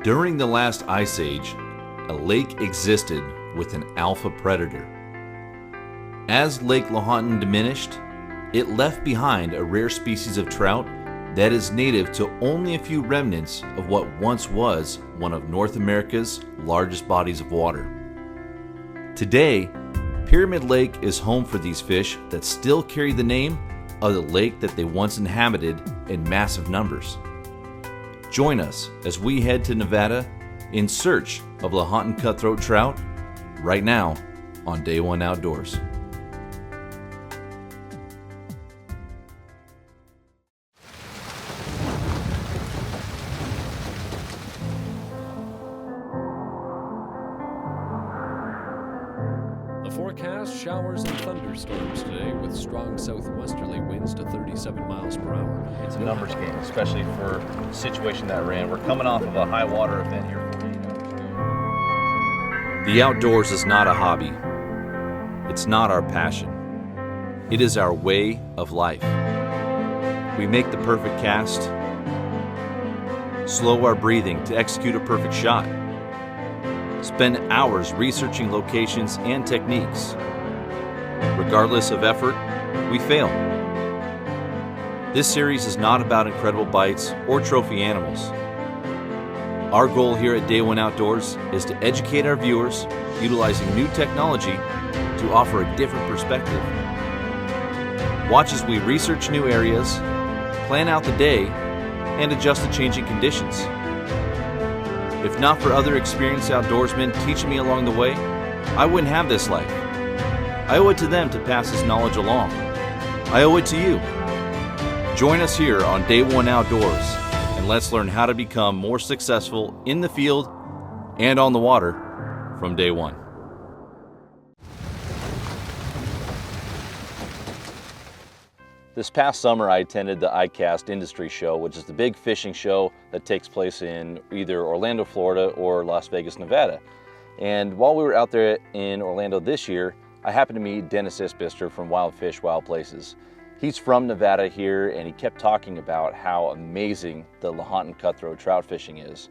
During the last ice age, a lake existed with an alpha predator. As Lake Lahontan diminished, it left behind a rare species of trout that is native to only a few remnants of what once was one of North America's largest bodies of water. Today, Pyramid Lake is home for these fish that still carry the name of the lake that they once inhabited in massive numbers. Join us as we head to Nevada in search of Lahontan cutthroat trout right now on Day One Outdoors. The forecast, showers and thunderstorms today with strong southwesterly winds to 37 miles per hour. It's a numbers game, especially for the situation that we're in. We're coming off of a high water event here 48 hours ago. The outdoors is not a hobby. It's not our passion. It is our way of life. We make the perfect cast, slow our breathing to execute a perfect shot, spend hours researching locations and techniques. Regardless of effort, we fail. This series is not about incredible bites or trophy animals. Our goal here at Day One Outdoors is to educate our viewers utilizing new technology to offer a different perspective. Watch as we research new areas, plan out the day, and adjust to changing conditions. If not for other experienced outdoorsmen teaching me along the way, I wouldn't have this life. I owe it to them to pass this knowledge along. I owe it to you. Join us here on Day One Outdoors, and let's learn how to become more successful in the field and on the water from day one. This past summer, I attended the ICAST Industry Show, which is the big fishing show that takes place in either Orlando, Florida or Las Vegas, Nevada. And while we were out there in Orlando this year, I happened to meet Dennis Isbister from Wild Fish, Wild Places. He's from Nevada here, and he kept talking about how amazing the Lahontan cutthroat trout fishing is.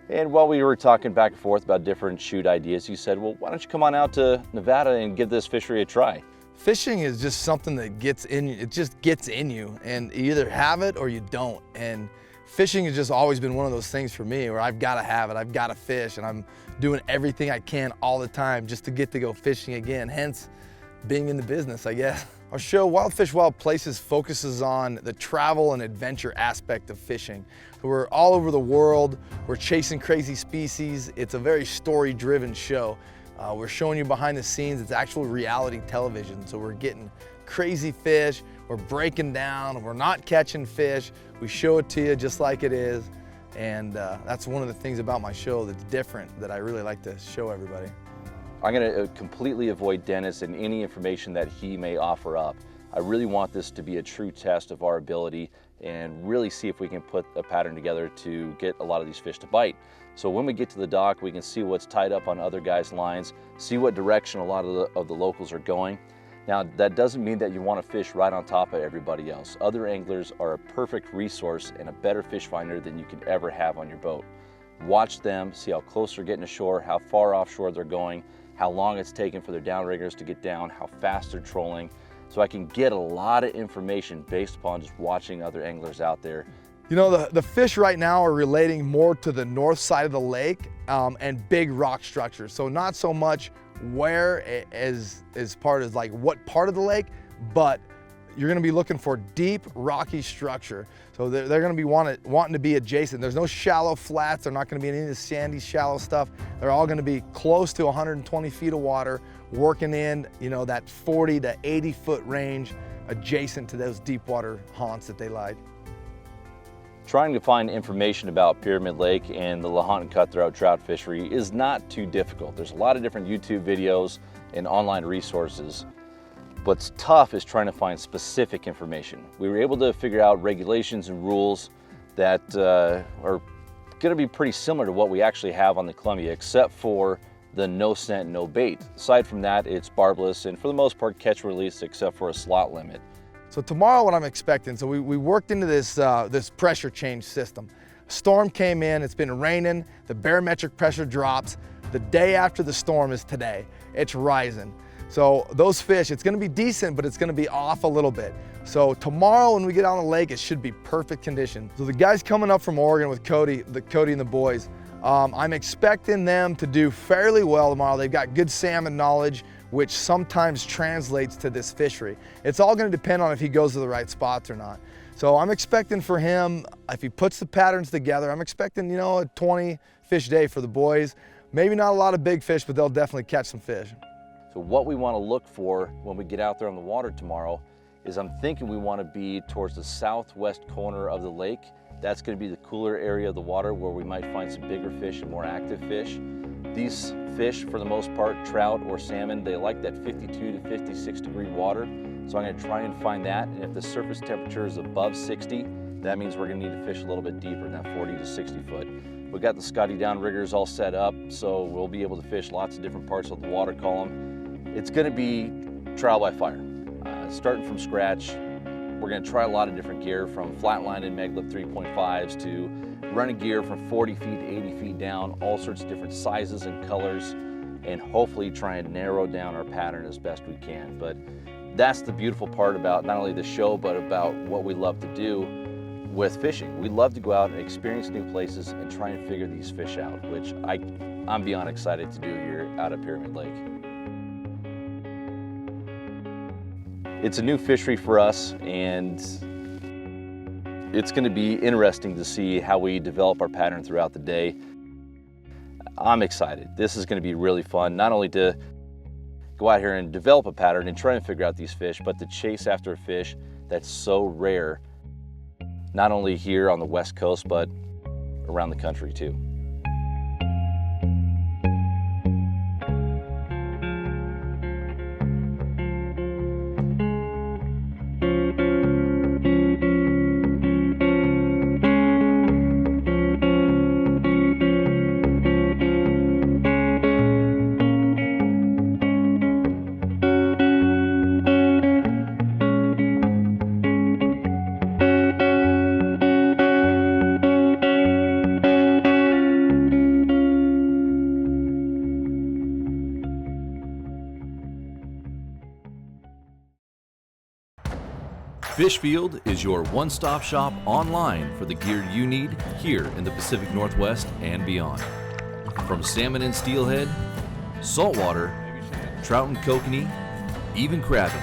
And while we were talking back and forth about different shoot ideas, he said, well, why don't you come on out to Nevada and give this fishery a try? Fishing is just something that gets in you. It just gets in you, and you either have it or you don't. And fishing has just always been one of those things for me where I've got to have it, I've got to fish, and I'm doing everything I can all the time just to get to go fishing again, hence being in the business, I guess. Our show, Wild Fish, Wild Places, focuses on the travel and adventure aspect of fishing. We're all over the world, we're chasing crazy species. It's a very story-driven show. We're showing you behind the scenes. It's actual reality television. So we're getting crazy fish, we're breaking down, we're not catching fish. We show it to you just like it is. And that's one of the things about my show that's different that I really like to show everybody. I'm going to completely avoid Dennis and any information that he may offer up. I really want this to be a true test of our ability and really see if we can put a pattern together to get a lot of these fish to bite. So when we get to the dock, we can see what's tied up on other guys' lines, see what direction a lot of the locals are going. Now, that doesn't mean that you want to fish right on top of everybody else. Other anglers are a perfect resource and a better fish finder than you could ever have on your boat. Watch them, see how close they're getting to shore, how far offshore they're going, how long it's taken for their downriggers to get down, how fast they're trolling. So I can get a lot of information based upon just watching other anglers out there. You know, the fish right now are relating more to the north side of the lake and big rock structures. So not so much where as part of like what part of the lake, but you're gonna be looking for deep rocky structure. So they're gonna be wanting to be adjacent. There's no shallow flats. They're not gonna be any of the sandy shallow stuff. They're all gonna be close to 120 feet of water, working in, you know, that 40 to 80 foot range adjacent to those deep water haunts that they like. Trying to find information about Pyramid Lake and the Lahontan cutthroat trout fishery is not too difficult. There's a lot of different YouTube videos and online resources. What's tough is trying to find specific information. We were able to figure out regulations and rules that are going to be pretty similar to what we actually have on the Columbia, except for the no scent, no bait. Aside from that, it's barbless and for the most part catch release except for a slot limit. So tomorrow what I'm expecting, so we worked into this, this pressure change system. Storm came in, it's been raining, the barometric pressure drops. The day after the storm is today. It's rising. So those fish, it's gonna be decent, but it's gonna be off a little bit. So tomorrow when we get on the lake, it should be perfect condition. So the guys coming up from Oregon with Cody and the boys, I'm expecting them to do fairly well tomorrow. They've got good salmon knowledge, which sometimes translates to this fishery. It's all gonna depend on if he goes to the right spots or not. So I'm expecting for him, if he puts the patterns together, I'm expecting, you know, a 20 fish day for the boys. Maybe not a lot of big fish, but they'll definitely catch some fish. So what we want to look for when we get out there on the water tomorrow is I'm thinking we want to be towards the southwest corner of the lake. That's going to be the cooler area of the water where we might find some bigger fish and more active fish. These fish, for the most part, trout or salmon, they like that 52 to 56 degree water. So I'm going to try and find that. And if the surface temperature is above 60, that means we're going to need to fish a little bit deeper than that 40 to 60 foot. We've got the Scotty downriggers all set up, so we'll be able to fish lots of different parts of the water column. It's going to be trial by fire. Starting from scratch, we're going to try a lot of different gear, from flatline and Megalip 3.5s to running gear from 40 feet to 80 feet down, all sorts of different sizes and colors, and hopefully try and narrow down our pattern as best we can. But that's the beautiful part about not only the show, but about what we love to do with fishing. We love to go out and experience new places and try and figure these fish out, which I'm beyond excited to do here out at Pyramid Lake. It's a new fishery for us, and it's going to be interesting to see how we develop our pattern throughout the day. I'm excited. This is going to be really fun, not only to go out here and develop a pattern and try and figure out these fish, but to chase after a fish that's so rare, not only here on the West Coast, but around the country too. Fishfield is your one-stop shop online for the gear you need here in the Pacific Northwest and beyond. From salmon and steelhead, saltwater, trout and kokanee, even crabbing.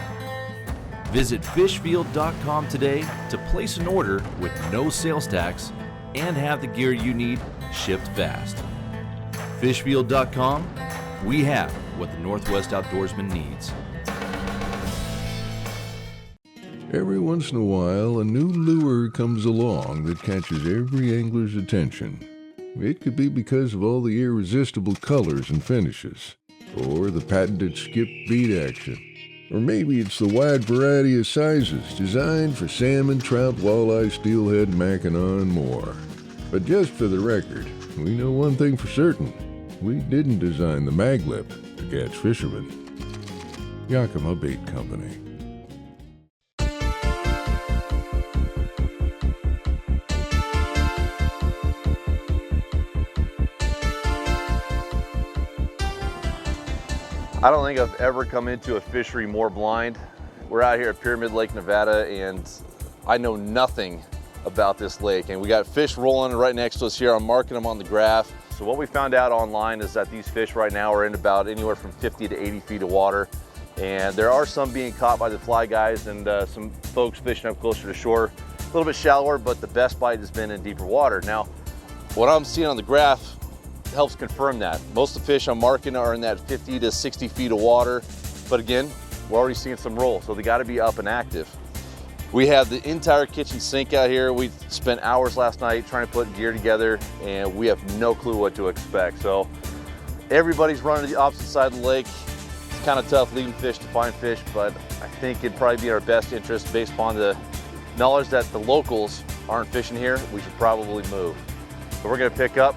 Visit fishfield.com today to place an order with no sales tax and have the gear you need shipped fast. Fishfield.com, we have what the Northwest outdoorsman needs. Every once in a while, a new lure comes along that catches every angler's attention. It could be because of all the irresistible colors and finishes, or the patented skip beat action. Or maybe it's the wide variety of sizes designed for salmon, trout, walleye, steelhead, mackinaw, and more. But just for the record, we know one thing for certain. We didn't design the Maglip to catch fishermen. Yakima Bait Company. I don't think I've ever come into a fishery more blind. We're out here at Pyramid Lake, Nevada, and I know nothing about this lake. And we got fish rolling right next to us here. I'm marking them on the graph. So what we found out online is that these fish right now are in about anywhere from 50 to 80 feet of water. And there are some being caught by the fly guys and some folks fishing up closer to shore. A little bit shallower, but the best bite has been in deeper water. Now, what I'm seeing on the graph helps confirm that. Most of the fish I'm marking are in that 50 to 60 feet of water. But again, we're already seeing some roll, so they gotta be up and active. We have the entire kitchen sink out here. We spent hours last night trying to put gear together, and we have no clue what to expect. So everybody's running to the opposite side of the lake. It's kind of tough leading fish to find fish, but I think it'd probably be in our best interest based upon the knowledge that the locals aren't fishing here. We should probably move. But we're gonna pick up,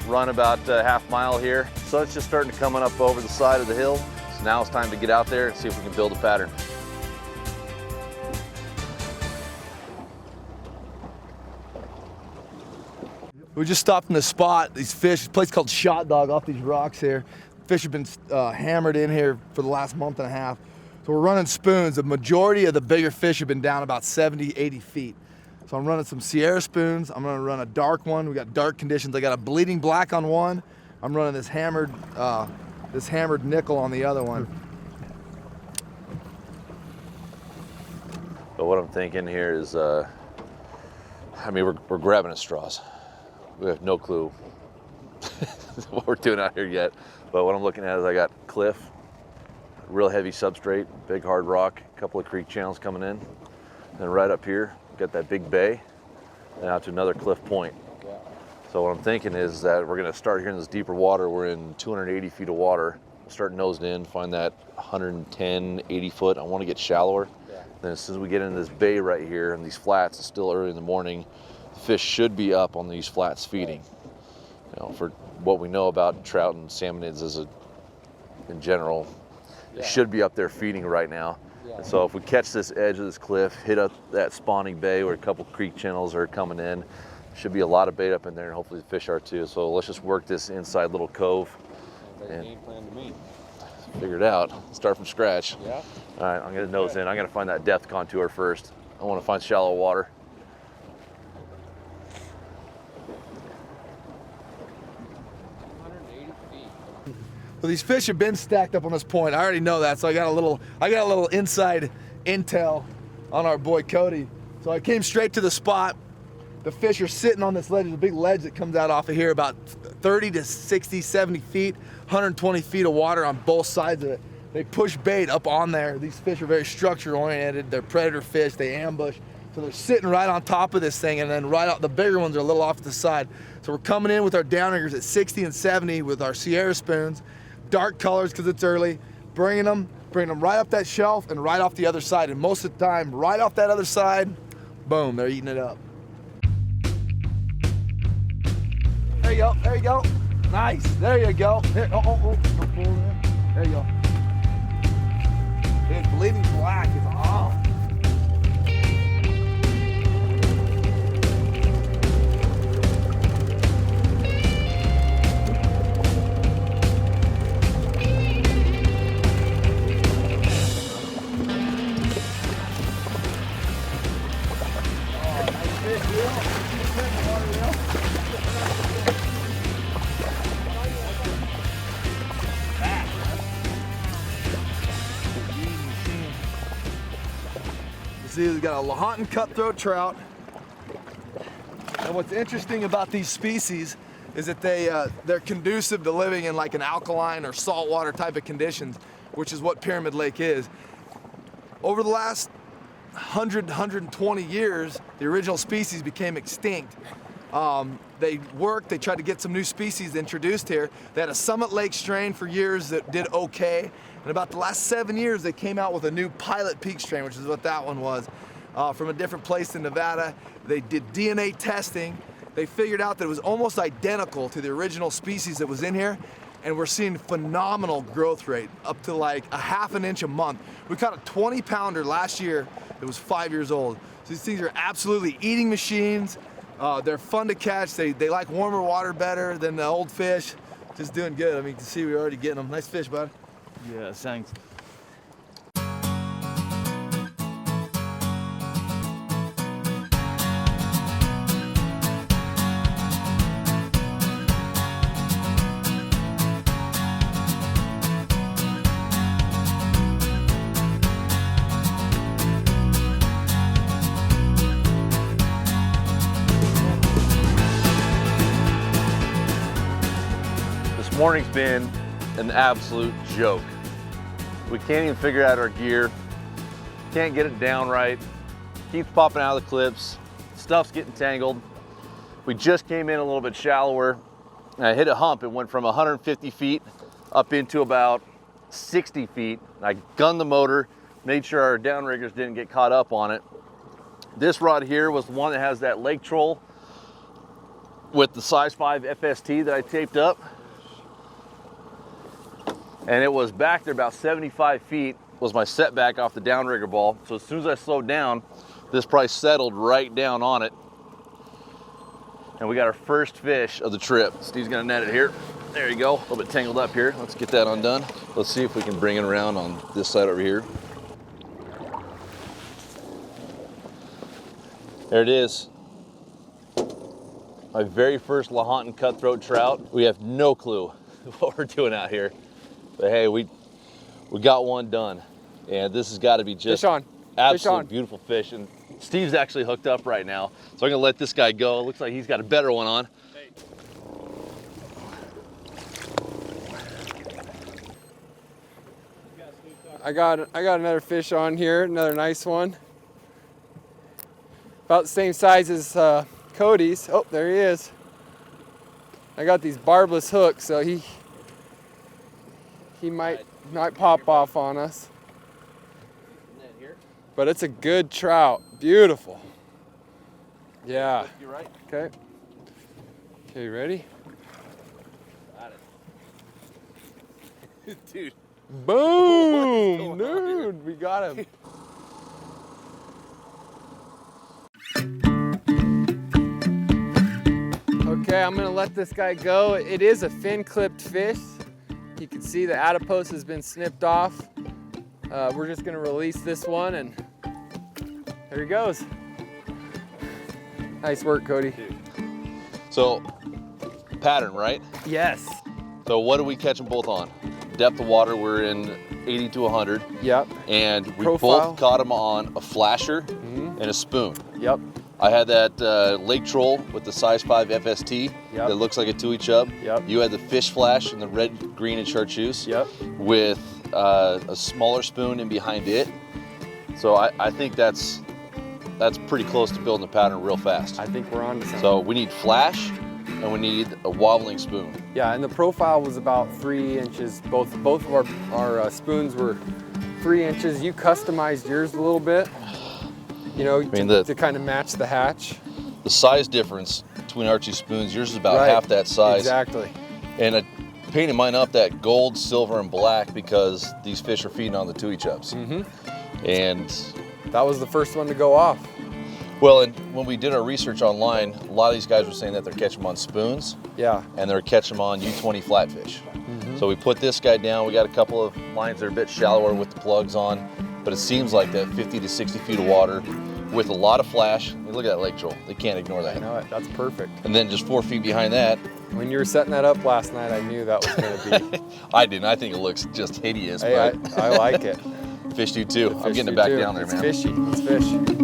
run about a half mile here. Sun's just starting to come up over the side of the hill. So now it's time to get out there and see if we can build a pattern. We just stopped in this spot. These fish, a place called Shot Dog off these rocks here. Fish have been hammered in here for the last month and a half. So we're running spoons. The majority of the bigger fish have been down about 70, 80 feet. So I'm running some Sierra spoons. I'm gonna run a dark one. We got dark conditions. I got a bleeding black on one. I'm running this hammered nickel on the other one. But what I'm thinking here is, I mean, we're grabbing at straws. We have no clue what we're doing out here yet. But what I'm looking at is I got cliff, real heavy substrate, big hard rock, a couple of creek channels coming in. Then right up here, got that big bay, and out to another cliff point. So what I'm thinking is that we're gonna start here in this deeper water. We're in 280 feet of water. Start nosing in, find that 110, 80 foot. I wanna get shallower. Then as soon as we get into this bay right here and these flats, it's still early in the morning, the fish should be up on these flats feeding. You know, for what we know about trout and salmonids in general, they should be up there feeding right now. And so if we catch this edge of this cliff, hit up that spawning bay where a couple creek channels are coming in, should be a lot of bait up in there, and hopefully the fish are too. So let's just work this inside little cove and figure it out. Start from scratch. Yeah. All right, I'm gonna nose in. I'm gonna find that depth contour first. I want to find shallow water. Well, these fish have been stacked up on this point. I already know that, so I got a little inside intel on our boy Cody. So I came straight to the spot. The fish are sitting on this ledge. There's a big ledge that comes out off of here, about 30 to 60, 70 feet, 120 feet of water on both sides of it. They push bait up on there. These fish are very structure oriented. They're predator fish, they ambush. So they're sitting right on top of this thing, and then right out, the bigger ones are a little off to the side. So we're coming in with our downriggers at 60 and 70 with our Sierra spoons, dark colors because it's early, bringing them right up that shelf and right off the other side. And most of the time, right off that other side, boom, they're eating it up. There you go, there you go. Nice, there you go. There, there you go. Dude, bleeding black is off. See, we've got a Lahontan cutthroat trout. And what's interesting about these species is that they're conducive to living in like an alkaline or saltwater type of conditions, which is what Pyramid Lake is. Over the last 120 years, the original species became extinct. They tried to get some new species introduced here. They had a Summit Lake strain for years that did okay. And about the last 7 years, they came out with a new Pilot Peak strain, which is what that one was, from a different place in Nevada. They did DNA testing. They figured out that it was almost identical to the original species that was in here. And we're seeing phenomenal growth rate, up to like a ½ an inch a month. We caught a 20-pounder last year that was 5 years old. So these things are absolutely eating machines. They're fun to catch. They like warmer water better than the old fish. Just doing good. I mean, you can see we're already getting them. Nice fish, bud. Yeah, thanks. This morning's been an absolute joke. We can't even figure out our gear, can't get it down right, keeps popping out of the clips, stuff's getting tangled. We just came in a little bit shallower, and I hit a hump. It went from 150 feet up into about 60 feet. I gunned the motor, made sure our downriggers didn't get caught up on it. This rod here was the one that has that lake troll with the size 5 FST that I taped up. And it was back there about 75 feet was my setback off the downrigger ball. So as soon as I slowed down, this probably settled right down on it. And we got our first fish of the trip. Steve's gonna net it here. There you go, a little bit tangled up here. Let's get that undone. Let's see if we can bring it around on this side over here. There it is. My very first Lahontan cutthroat trout. We have no clue what we're doing out here. But hey, we got one done. And this has got to be just absolute beautiful fish. And Steve's actually hooked up right now. So I'm gonna let this guy go. It looks like he's got a better one on. I got another fish on here, another nice one. About the same size as Cody's. Oh, there he is. I got these barbless hooks, so he might pop off on us. But it's a good trout. Beautiful. Yeah. You're right. Okay. Okay, ready? Got it. Dude. Boom! Dude, we got him. Okay, I'm gonna let this guy go. It is a fin-clipped fish. You can see the adipose has been snipped off. We're just gonna release this one, and there he goes. Nice work, Cody. So, pattern, right? Yes. So what do we catch them both on? Depth of water, we're in 80 to 100. Yep. And we Profile. both caught them on a flasher and a spoon. Yep. I had that lake troll with the size 5 FST Yep. that looks like a tui chub. Yep. You had the fish flash and the red, green, and chartreuse. Yep. With a smaller spoon in behind it. So I think that's pretty close to building a pattern real fast. I think we're on to something. So we need flash and we need a wobbling spoon. Yeah, and the profile was about 3 inches. Both of our spoons were 3 inches. You customized yours a little bit, you know, to kind of match the hatch. The size difference between our two spoons, yours is about half that size. Exactly. And I painted mine up that gold, silver, and black because these fish are feeding on the tui chubs. And that was the first one to go off. well, and when we did our research online, a lot of these guys were saying that they're catching them on spoons. Yeah. And they're catching them on U20 flatfish. So we put this guy down. We got a couple of lines that are a bit shallower with the plugs on, but it seems like that 50 to 60 feet of water with a lot of flash. I mean, look at that lake troll. They can't ignore that. I know it. That's perfect. And then just 4 feet behind that. When you were setting that up last night, I knew that was going to be. I didn't. I think it looks just hideous. Hey, but I like it. Fish do too. I'm getting do it back too. down there, It's man. Fishy. It's fish.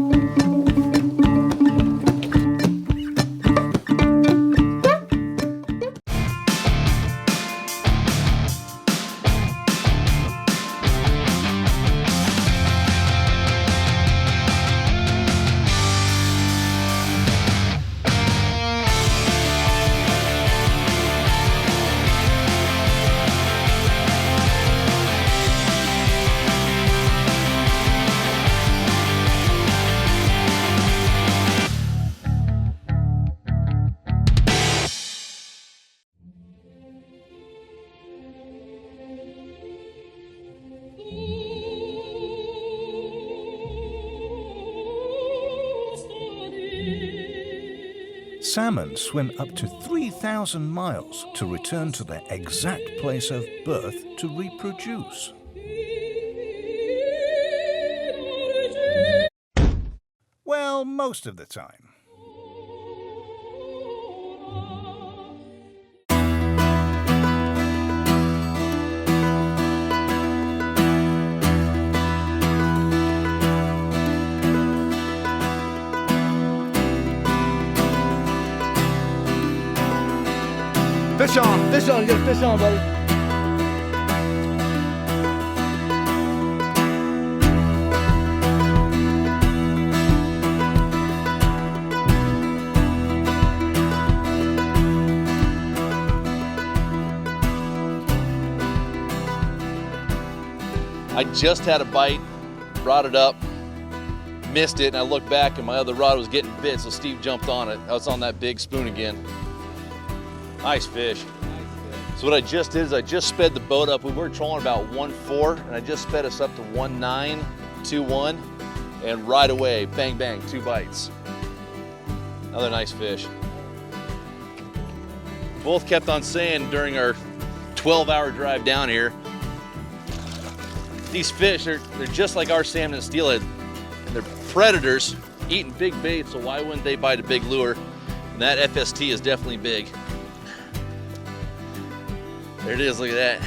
Salmon swim up to 3,000 miles to return to their exact place of birth to reproduce. Well, most of the time. Fish on, get a fish on, buddy. I just had a bite, brought it up, missed it, and I looked back and my other rod was getting bit, so Steve jumped on it. I was on that big spoon again. Nice fish. So what I just did is I just sped the boat up. We were trolling about 1.4, and I just sped us up to 1.921, and right away, bang, bang, 2 bites. Another nice fish. both kept on saying during our 12-hour drive down here, these fish, they're just like our salmon and steelhead. And they're predators eating big bait, so why wouldn't they bite a big lure? And that FST is definitely big. There it is, look at that.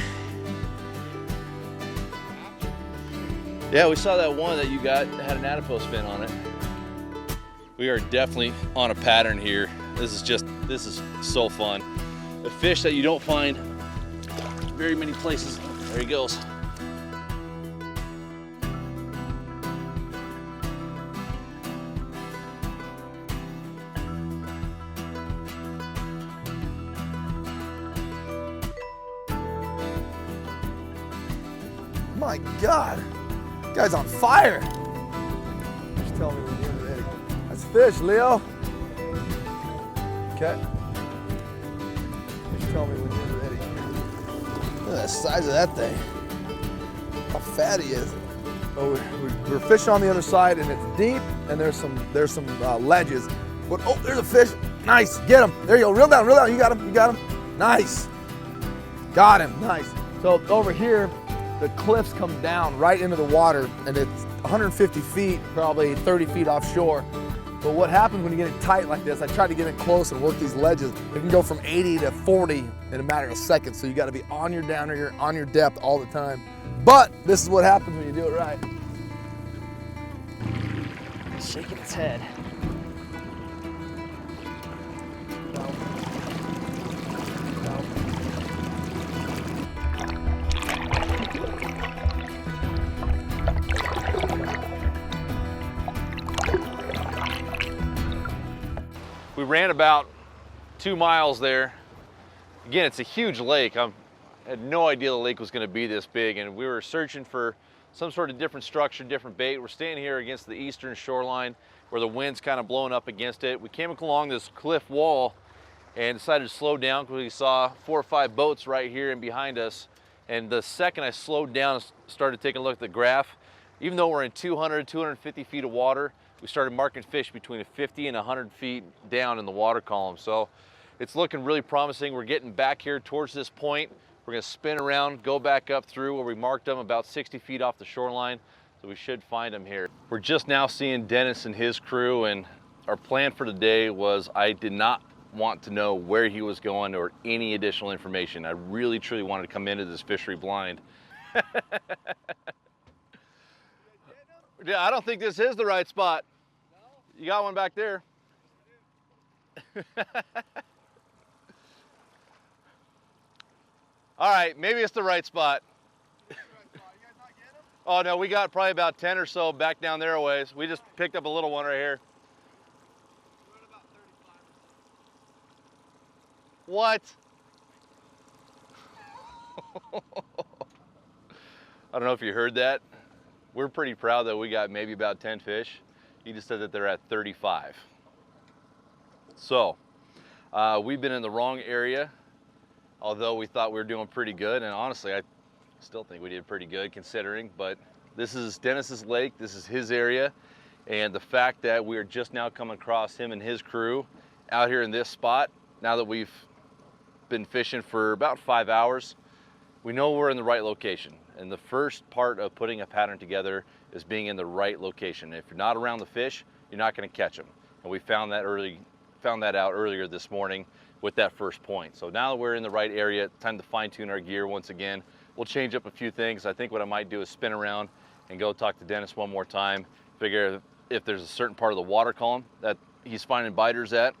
Yeah, we saw that one that you got that had an adipose fin on it. We are definitely on a pattern here. This is so fun. A fish that you don't find very many places. There he goes. My God, guy's on fire. Just tell me when you're ready. That's fish, Leo. Okay. Just tell me when you're ready. Look at the size of that thing. How fat he is. Oh, we're fishing on the other side, and it's deep, and there's some ledges. But oh, there's a fish. Nice. Get him. There you go. Reel down. Reel down. You got him. You got him. Nice. Got him. Nice. So over here, the cliffs come down right into the water, and it's 150 feet, probably 30 feet offshore. But what happens when you get it tight like this, I try to get it close and work these ledges. It can go from 80 to 40 in a matter of seconds, so you gotta be on your down or on your depth all the time. But this is what happens when you do it right. Shaking its head. We ran about 2 miles there. Again, it's a huge lake. I had no idea the lake was going to be this big, and we were searching for some sort of different structure, different bait. We're standing here against the eastern shoreline where the wind's kind of blowing up against it. We came along this cliff wall and decided to slow down because we saw 4 or 5 boats right here and behind us. And the second I slowed down and started taking a look at the graph, even though we're in 200, 250 feet of water, we started marking fish between 50 and 100 feet down in the water column. So it's looking really promising. We're getting back here towards this point. We're gonna spin around, go back up through where we marked them about 60 feet off the shoreline. So we should find them here. We're just now seeing Dennis and his crew, and our plan for today was I did not want to know where he was going or any additional information. I really, truly wanted to come into this fishery blind. Yeah, I don't think this is the right spot. You got one back there. All right, maybe it's the right spot. Oh no, we got probably about 10 or so back down there a ways. We just picked up a little one right here. What? I don't know if you heard that. We're pretty proud that we got maybe about 10 fish. He just said that they're at 35. So, we've been in the wrong area, although we thought we were doing pretty good. And honestly, I still think we did pretty good considering, but this is Dennis's lake. This is his area. And the fact that we're just now coming across him and his crew out here in this spot, now that we've been fishing for about 5 hours, we know we're in the right location. And the first part of putting a pattern together is being in the right location. If you're not around the fish, you're not going to catch them. And we found that out earlier this morning with that first point. So now that we're in the right area, time to fine tune our gear once again. We'll change up a few things. I think what I might do is spin around and go talk to Dennis one more time, figure if there's a certain part of the water column that he's finding biters at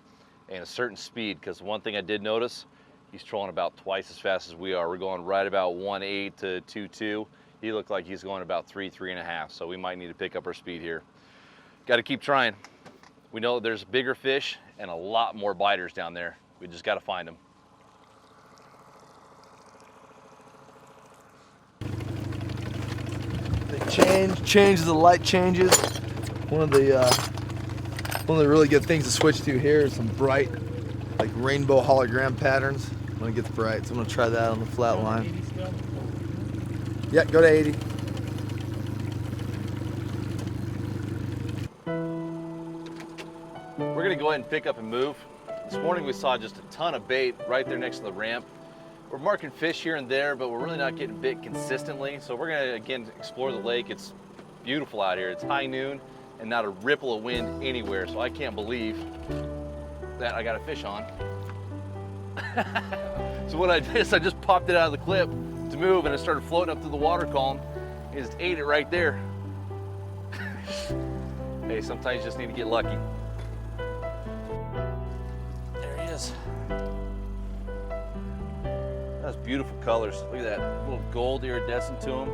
and a certain speed, because one thing I did notice, he's trolling about twice as fast as we are. We're going right about 1.8 to 2.2. He looked like he's going about 3.5. So we might need to pick up our speed here. Got to keep trying. We know there's bigger fish and a lot more biters down there. We just got to find them. They change as the light changes. One of the really good things to switch to here is some bright, like rainbow hologram patterns when it gets bright. So I'm gonna try that on the flat line. Yeah, go to 80. We're gonna go ahead and pick up and move. This morning we saw just a ton of bait right there next to the ramp. We're marking fish here and there, but we're really not getting bit consistently. So we're gonna, again, explore the lake. It's beautiful out here. It's high noon and not a ripple of wind anywhere. So I can't believe that I got a fish on. So what I did is I just popped it out of the clip to move, and it started floating up through the water column. It just ate it right there. Hey, sometimes you just need to get lucky. There he is. That's beautiful colors. Look at that little gold iridescent to him.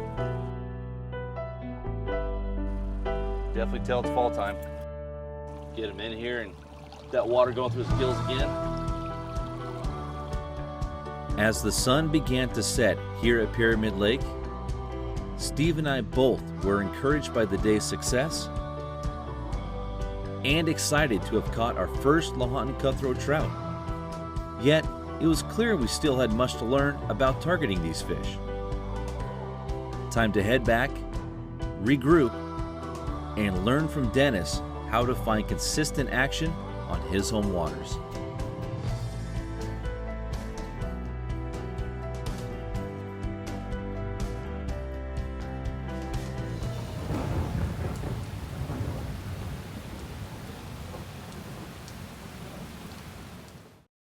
Definitely tell it's fall time. Get him in here and that water going through his gills again. As the sun began to set here at Pyramid Lake, Steve and I both were encouraged by the day's success and excited to have caught our first Lahontan cutthroat trout. Yet, it was clear we still had much to learn about targeting these fish. Time to head back, regroup, and learn from Dennis how to find consistent action on his home waters.